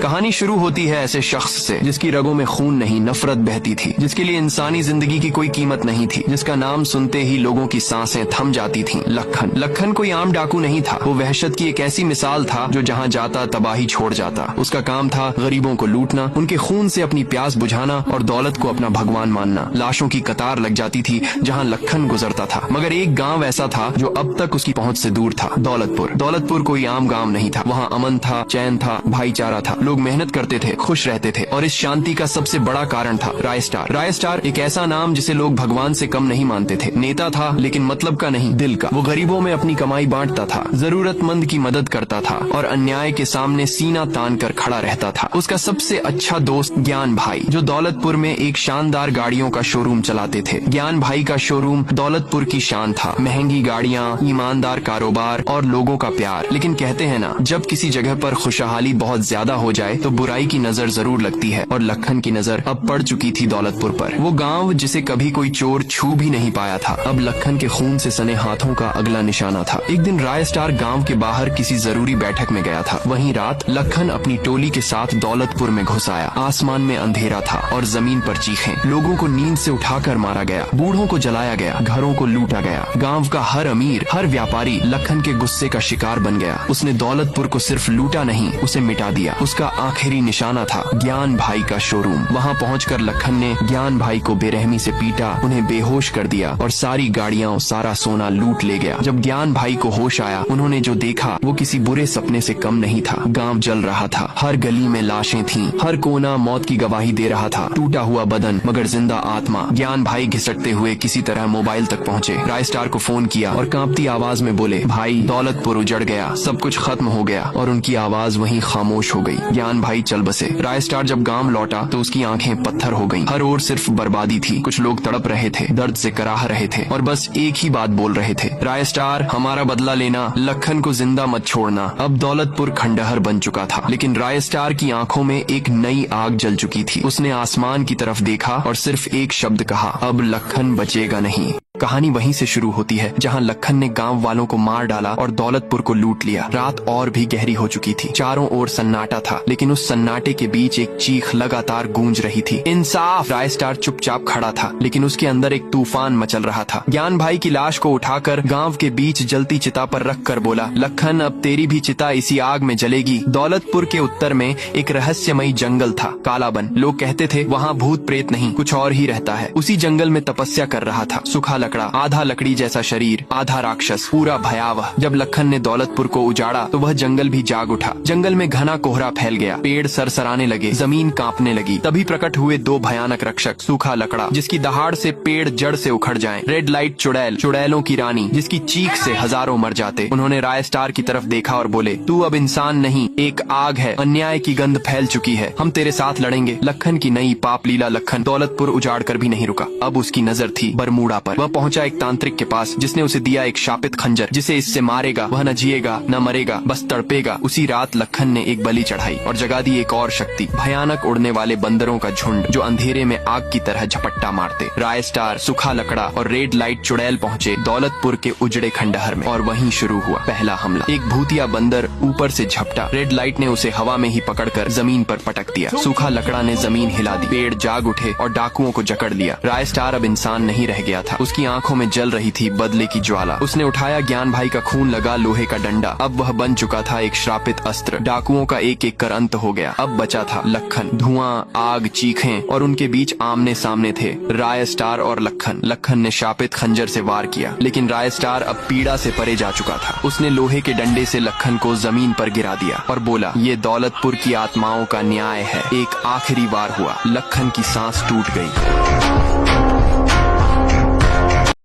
कहानी शुरू होती है ऐसे शख्स से जिसकी रगों में खून नहीं नफरत बहती थी, जिसके लिए इंसानी जिंदगी की कोई कीमत नहीं थी, जिसका नाम सुनते ही लोगों की सांसें थम जाती थीं। लखन। लखन कोई आम डाकू नहीं था, वो वहशत की एक ऐसी मिसाल था जो जहाँ जाता तबाही छोड़ जाता। उसका काम था गरीबों को लूटना, उनके खून से अपनी प्यास बुझाना और दौलत को अपना भगवान मानना। लाशों की कतार लग जाती थी जहाँ लखन गुजरता था, मगर एक गाँव ऐसा था जो अब तक उसकी पहुँच से दूर था। दौलतपुर। दौलतपुर कोई आम गाँव नहीं था, वहाँ अमन था, चैन था, भाईचारा था, लोग मेहनत करते थे, खुश रहते थे। और इस शांति का सबसे बड़ा कारण था रायस्टार। रायस्टार एक ऐसा नाम जिसे लोग भगवान से कम नहीं मानते थे। नेता था लेकिन मतलब का नहीं, दिल का। वो गरीबों में अपनी कमाई बांटता था, जरूरतमंद की मदद करता था और अन्याय के सामने सीना तान कर खड़ा रहता था। उसका सबसे अच्छा दोस्त ज्ञान भाई, जो दौलतपुर में एक शानदार गाड़ियों का शोरूम चलाते थे। ज्ञान भाई का शोरूम दौलतपुर की शान था, महंगी गाड़ियाँ, ईमानदार कारोबार और लोगों का प्यार। लेकिन कहते हैं ना, जब किसी जगह पर खुशहाली बहुत ज्यादा हो जाए तो बुराई की नजर जरूर लगती है, और लखन की नजर अब पड़ चुकी थी दौलतपुर पर। वो गांव जिसे कभी कोई चोर छू भी नहीं पाया था, अब लखन के खून से सने हाथों का अगला निशाना था। एक दिन रायस्टार गांव के बाहर किसी जरूरी बैठक में गया था। वहीं रात लखन अपनी टोली के साथ दौलतपुर में घुस आया। आसमान में अंधेरा था और जमीन पर चीखें। लोगों को नींद से उठाकर मारा गया, बूढ़ों को जलाया गया, घरों को लूटा गया। गाँव का हर अमीर, हर व्यापारी लखन के गुस्से का शिकार बन गया। उसने दौलतपुर को सिर्फ लूटा नहीं, उसे मिटा दिया। उसका आखिरी निशाना था ज्ञान भाई का शोरूम। वहाँ पहुंचकर लखन ने ज्ञान भाई को बेरहमी से पीटा, उन्हें बेहोश कर दिया और सारी गाड़ियाँ, सारा सोना लूट ले गया। जब ज्ञान भाई को होश आया, उन्होंने जो देखा वो किसी बुरे सपने से कम नहीं था। गांव जल रहा था, हर गली में लाशें थीं, हर कोना मौत की गवाही दे रहा था। टूटा हुआ बदन मगर जिंदा आत्मा। ज्ञान भाई घिसटते हुए किसी तरह मोबाइल तक पहुँचे, रायस्टार को फोन किया और कांपती आवाज में बोले, भाई दौलतपुर उजड़ गया, सब कुछ खत्म हो गया। और उनकी आवाज वहीं खामोश हो गई। ज्ञान भाई चल बसे। रायस्टार जब गांव लौटा तो उसकी आंखें पत्थर हो गईं। हर ओर सिर्फ बर्बादी थी। कुछ लोग तड़प रहे थे, दर्द से कराह रहे थे और बस एक ही बात बोल रहे थे, रायस्टार हमारा बदला लेना, लखन को जिंदा मत छोड़ना। अब दौलतपुर खंडहर बन चुका था, लेकिन रायस्टार की आंखों में एक नई आग जल चुकी थी। उसने आसमान की तरफ देखा और सिर्फ एक शब्द कहा, अब लखन बचेगा नहीं। कहानी वहीं से शुरू होती है जहां लखन ने गांव वालों को मार डाला और दौलतपुर को लूट लिया। रात और भी गहरी हो चुकी थी, चारों ओर सन्नाटा था, लेकिन उस सन्नाटे के बीच एक चीख लगातार गूंज रही थी, इंसाफ। रायस्टार चुपचाप खड़ा था, लेकिन उसके अंदर एक तूफान मचल रहा था। ज्ञान भाई की लाश को उठाकर गांव के बीच जलती चिता पर रख कर बोला, लखन अब तेरी भी चिता इसी आग में जलेगी। दौलतपुर के उत्तर में एक रहस्यमयी जंगल था, कालाबन। लोग कहते थे वहाँ भूत प्रेत नहीं, कुछ और ही रहता है। उसी जंगल में तपस्या कर रहा था सूखा लकड़ा, आधा लकड़ी जैसा शरीर, आधा राक्षस, पूरा भयावह। जब लखन ने दौलतपुर को उजाड़ा तो वह जंगल भी जाग उठा। जंगल में घना कोहरा फैल गया, पेड़ सरसराने लगे, जमीन कांपने लगी। तभी प्रकट हुए दो भयानक रक्षक, सूखा लकड़ा जिसकी दहाड़ से पेड़ जड़ से उखड़ जाएं, रेड लाइट चुड़ैल, चुड़ैलों की रानी जिसकी चीख से हजारों मर जाते। उन्होंने रायस्टार की तरफ देखा और बोले, तू अब इंसान नहीं, एक आग है, अन्याय की गंध फैल चुकी है, हम तेरे साथ लड़ेंगे। लखन की नई पाप लीला। लखन दौलतपुर उजाड़ कर भी नहीं रुका। अब उसकी नजर थी बरमूडा पर। वह पहुंचा एक तांत्रिक के पास जिसने उसे दिया एक शापित खंजर, जिसे इससे मारेगा वह न जिएगा न मरेगा, बस तड़पेगा। उसी रात लखन ने एक बलि चढ़ाई और जगा दी एक और शक्ति, भयानक उड़ने वाले बंदरों का झुंड जो अंधेरे में आग की तरह झपट्टा मारते। रायस्टार, सूखा लकड़ा और रेड लाइट चुड़ैल पहुंचे दौलतपुर के उजड़े खंडहर में और वहीं शुरू हुआ पहला हमला। एक भूतिया बंदर ऊपर से झपटा, रेड लाइट ने उसे हवा में ही पकड़कर जमीन पर पटक दिया। सूखा लकड़ा ने जमीन हिला दी, पेड़ जाग उठे और डाकुओं को जकड़ लिया। रायस्टार अब इंसान नहीं रह गया था, उसकी आंखों में जल रही थी बदले की ज्वाला। उसने उठाया ज्ञान भाई का खून लगा लोहे का डंडा। अब वह बन चुका था एक श्रापित अस्त्र। डाकुओं का एक एक कर अंत हो गया। अब बचा था लखन। धुआं, आग, चीखें और उनके बीच आमने सामने थे रायस्टार और लखन। लखन ने शापित खंजर से वार किया, लेकिन रायस्टार अब पीड़ा से परे जा चुका था। उसने लोहे के डंडे से लखन को जमीन पर गिरा दिया और बोला, ये दौलतपुर की आत्माओं का न्याय है। एक आखिरी वार हुआ, लखन की सांस टूट गई।